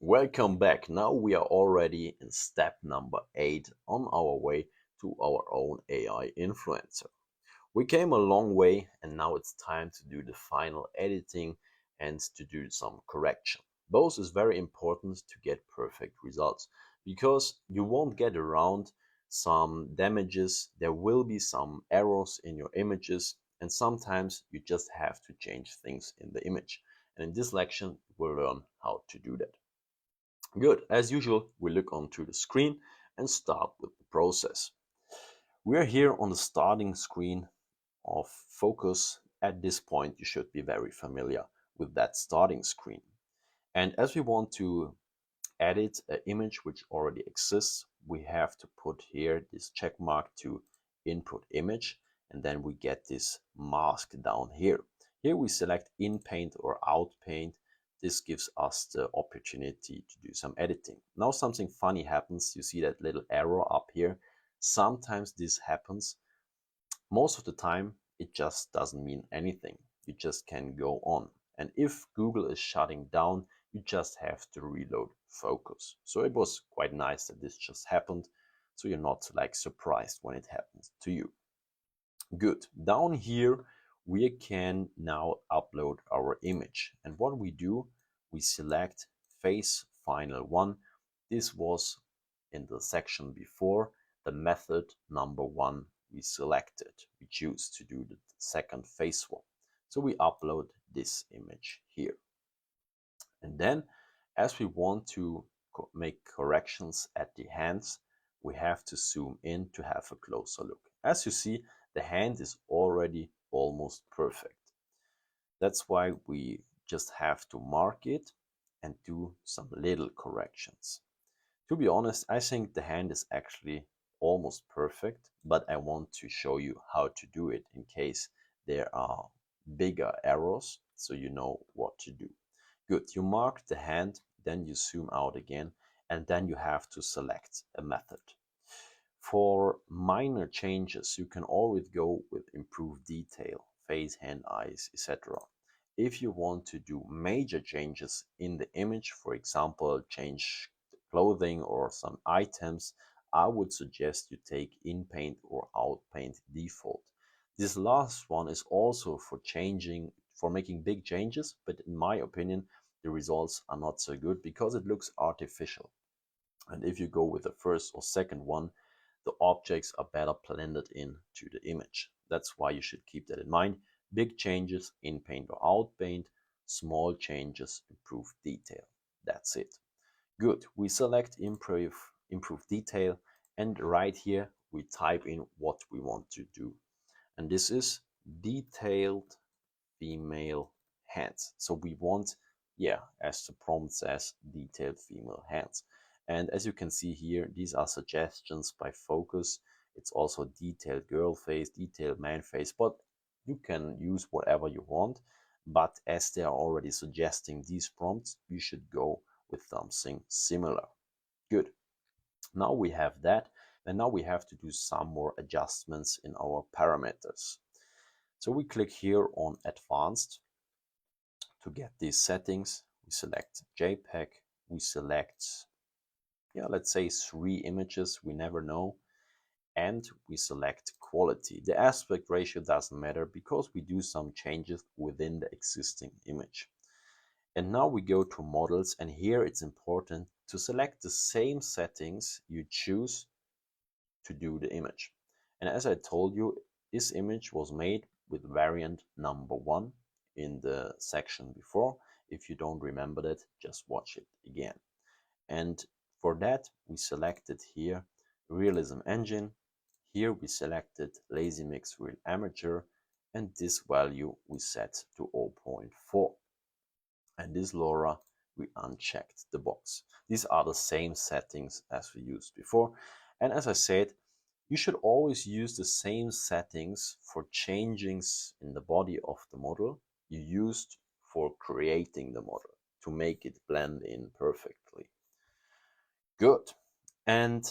Welcome back. Now we are already in step number 8 on our way to our own AI influencer. We came a long way and now it's time to do the final editing and to do some correction. Both is very important to get perfect results because you won't get around some damages, there will be some errors in your images, and sometimes you just have to change things in the image. And in this lection, we'll learn how to do that. Good. As usual, we look onto the screen and start with the process. We are here on the starting screen of Focus. At this point, you should be very familiar with that starting screen. And as we want to edit an image which already exists, we have to put here this check mark to input image, and then we get this mask down here. Here we select in paint or out paint. This gives us the opportunity to do some editing. Now something funny happens. You see that little arrow up here. Sometimes this happens. Most of the time, it just doesn't mean anything. You just can go on. And if Google is shutting down, you just have to reload Focus. So it was quite nice that this just happened. So you're not like surprised when it happens to you. Good. Down here, we can now upload our image. And what we do, we select Face Final One. This was in the section before the method number 1 we selected. We choose to do the second face swap. So we upload this image here. And then as we want to make corrections at the hands, we have to zoom in to have a closer look. As you see, the hand is already almost perfect. That's why we just have to mark it and do some little corrections. To be honest, I think the hand is actually almost perfect, but I want to show you how to do it in case there are bigger errors, so you know what to do. Good, you mark the hand, then you zoom out again, and then you have to select a method. For minor changes, you can always go with improved detail, face, hand, eyes, etc. If you want to do major changes in the image, for example, change the clothing or some items, I would suggest you take in paint or out paint default. This last one is also for making big changes, but in my opinion, the results are not so good because it looks artificial. And if you go with the first or second one, the objects are better blended into the image. That's why you should keep that in mind. Big changes in paint or out paint, small changes improve detail. That's it. Good. We select improve detail, and right here we type in what we want to do. And this is detailed female hands. So we want, yeah, as the prompt says, detailed female hands. And as you can see here, these are suggestions by Focus. It's also detailed girl face, detailed man face, but you can use whatever you want. But as they are already suggesting these prompts, you should go with something similar. Good. Now we have that, and now we have to do some more adjustments in our parameters. So we click here on Advanced to get these settings. We select JPEG, we select, yeah, let's say 3 images, we never know, and we select quality. The aspect ratio doesn't matter because we do some changes within the existing image. And now we go to models, and here it's important to select the same settings you choose to do the image. And as I told you, this image was made with variant number 1 in the section before. If you don't remember that, just watch it again. And for that, we selected here Realism Engine. Here we selected Lazy Mix Real Amateur, and this value we set to 0.4. And this LoRa, we unchecked the box. These are the same settings as we used before. And as I said, you should always use the same settings for changings in the body of the model you used for creating the model to make it blend in perfectly. Good. And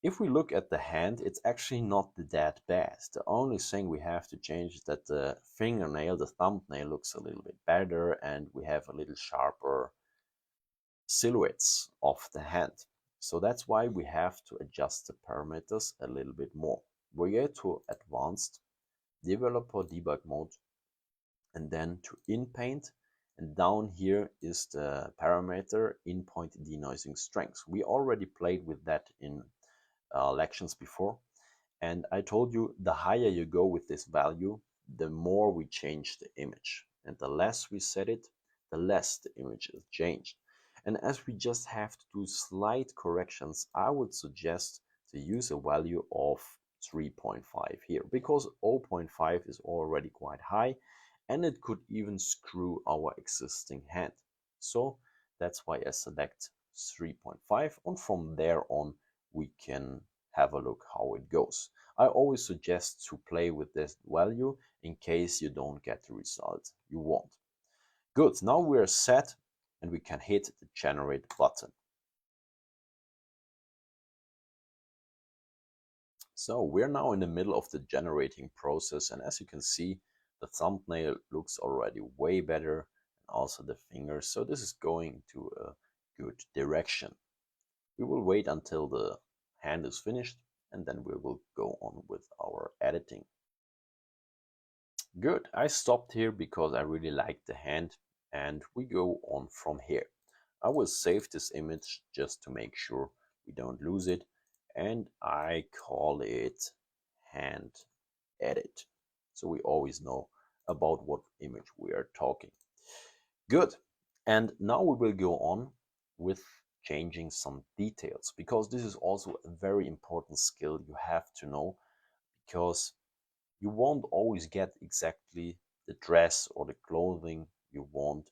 if we look at the hand, it's actually not that bad. The only thing we have to change is that the fingernail, the thumbnail, looks a little bit better, and we have a little sharper silhouettes of the hand. So that's why we have to adjust the parameters a little bit more. We go to advanced developer debug mode and then to InPaint, and down here is the parameter in-point denoising strength. We already played with that in lections before, and I told you the higher you go with this value, the more we change the image, and the less we set it, the less the image is changed. And as we just have to do slight corrections, I would suggest to use a value of 3.5 here, because 0.5 is already quite high and it could even screw our existing hand. So that's why I select 3.5, and from there on we can have a look how it goes. I always suggest to play with this value in case you don't get the result you want. Good, now we're set and we can hit the generate button. So we're now in the middle of the generating process, and as you can see, the thumbnail looks already way better, and also the fingers. So this is going to a good direction. We will wait until the hand is finished and then we will go on with our editing. Good, I stopped here because I really like the hand, and we go on from here. I will save this image just to make sure we don't lose it, and I call it hand edit, so we always know about what image we are talking. Good, and now we will go on with changing some details, because this is also a very important skill you have to know, because you won't always get exactly the dress or the clothing you want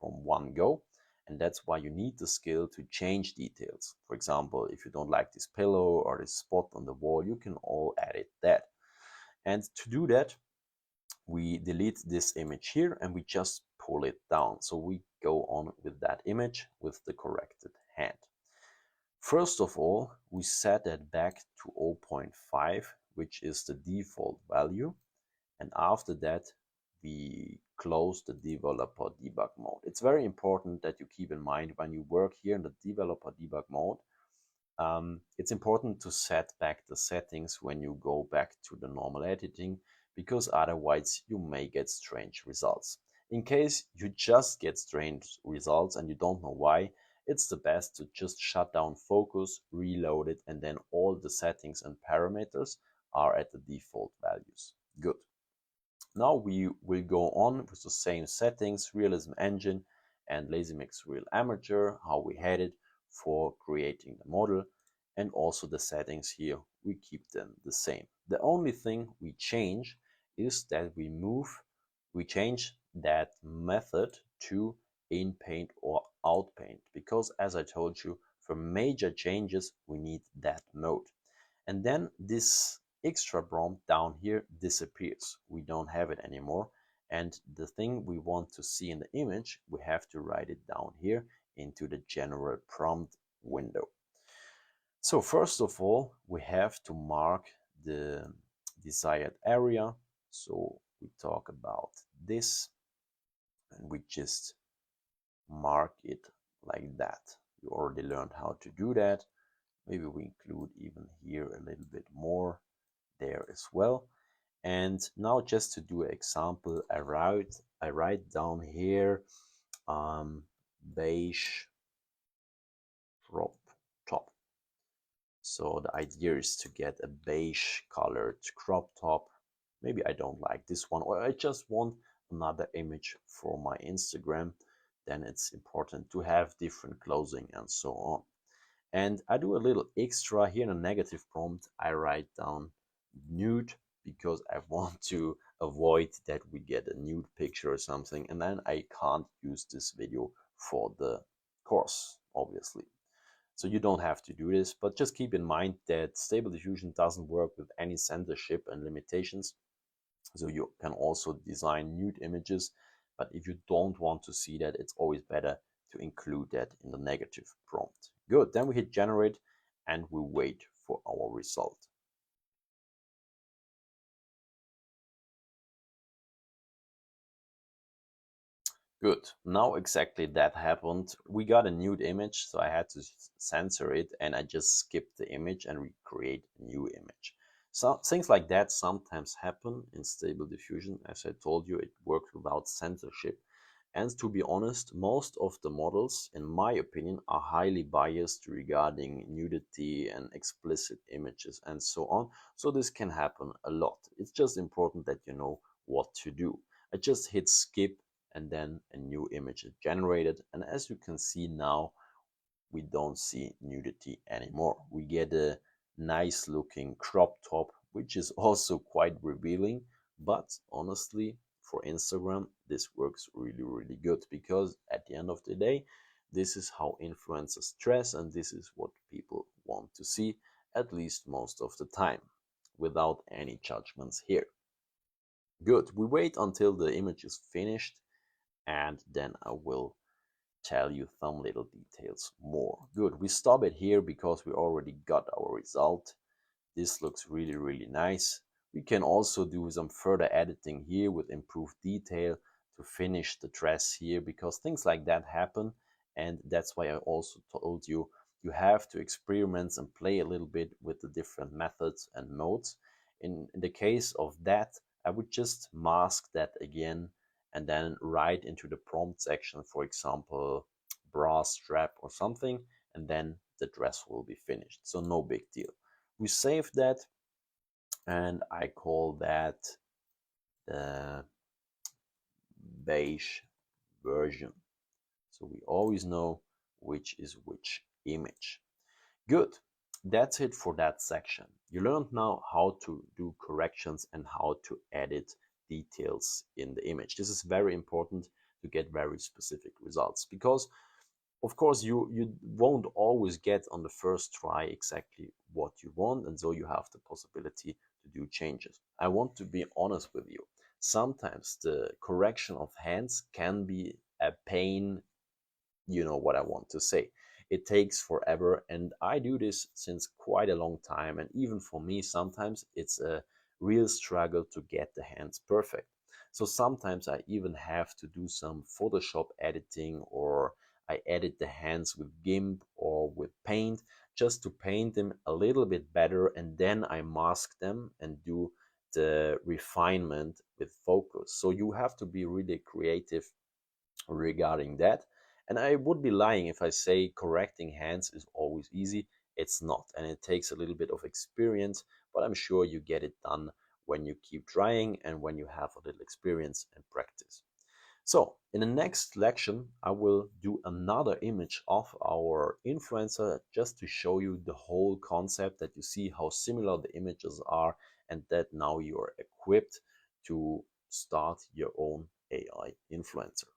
from one go, and that's why you need the skill to change details. For example, if you don't like this pillow or this spot on the wall, you can all edit that. And to do that, we delete this image here and we just pull it down. So we go on with that image with the corrected hand. First of all, we set that back to 0.5, which is the default value. And after that, we close the developer debug mode. It's very important that you keep in mind when you work here in the developer debug mode, it's important to set back the settings when you go back to the normal editing, because otherwise you may get strange results. In case you just get strange results and you don't know why, it's the best to just shut down focus, reload it, and then all the settings and parameters are at the default values. Good. Now we will go on with the same settings, Realism Engine and LazyMix Real Amateur, how we had it for creating the model, and also the settings here, we keep them the same. The only thing we change is that we change that method to in-paint or out-paint, because as I told you, for major changes, we need that mode. And then this extra prompt down here disappears. We don't have it anymore. And the thing we want to see in the image, we have to write it down here into the general prompt window. So first of all, we have to mark the desired area. So we talk about this and we just mark it like that. You already learned how to do that. Maybe we include even here a little bit more there as well. And now just to do an example, I write down here beige crop top. So the idea is to get a beige colored crop top. Maybe I don't like this one, or I just want another image for my Instagram. Then it's important to have different clothing and so on. And I do a little extra here in a negative prompt. I write down nude, because I want to avoid that we get a nude picture or something, and then I can't use this video for the course, obviously. So you don't have to do this, but just keep in mind that Stable Diffusion doesn't work with any censorship and limitations. So you can also design nude images, but if you don't want to see that, it's always better to include that in the negative prompt. Good, then we hit generate and we wait for our result. Good. Now exactly that happened. We got a nude image, so I had to censor it and I just skipped the image and recreate a new image. So things like that sometimes happen in Stable Diffusion. As I told you, it works without censorship. And to be honest, most of the models, in my opinion, are highly biased regarding nudity and explicit images and so on. So this can happen a lot. It's just important that you know what to do. I just hit skip and then a new image is generated. And as you can see now, we don't see nudity anymore. We get a nice looking crop top, which is also quite revealing. But honestly, for Instagram, this works really, really good because at the end of the day, this is how influencers dress and this is what people want to see, at least most of the time, without any judgments here. Good. We wait until the image is finished and then I will tell you some little details more. Good, we stop it here because we already got our result. This looks really, really nice. We can also do some further editing here with improved detail to finish the dress here because things like that happen. And that's why I also told you you have to experiment and play a little bit with the different methods and modes. In the case of that, I would just mask that again and then write into the prompt section, for example, bra strap or something, and then the dress will be finished. So no big deal. We save that and I call that the beige version. So we always know which is which image. Good. That's it for that section. You learned now how to do corrections and how to edit details in the image. This is very important to get very specific results because of course you won't always get on the first try exactly what you want, and so you have the possibility to do changes. I want to be honest with you. Sometimes the correction of hands can be a pain. You know what I want to say. It takes forever, and I do this since quite a long time. And even for me, sometimes it's a real struggle to get the hands perfect. So sometimes I even have to do some Photoshop editing, or I edit the hands with GIMP or with Paint just to paint them a little bit better, and then I mask them and do the refinement with focus. So you have to be really creative regarding that. And I would be lying if I say correcting hands is always easy. It's not, and it takes a little bit of experience, but I'm sure you get it done when you keep trying and when you have a little experience and practice. So in the next lection, I will do another image of our influencer just to show you the whole concept, that you see how similar the images are and that now you are equipped to start your own AI influencer.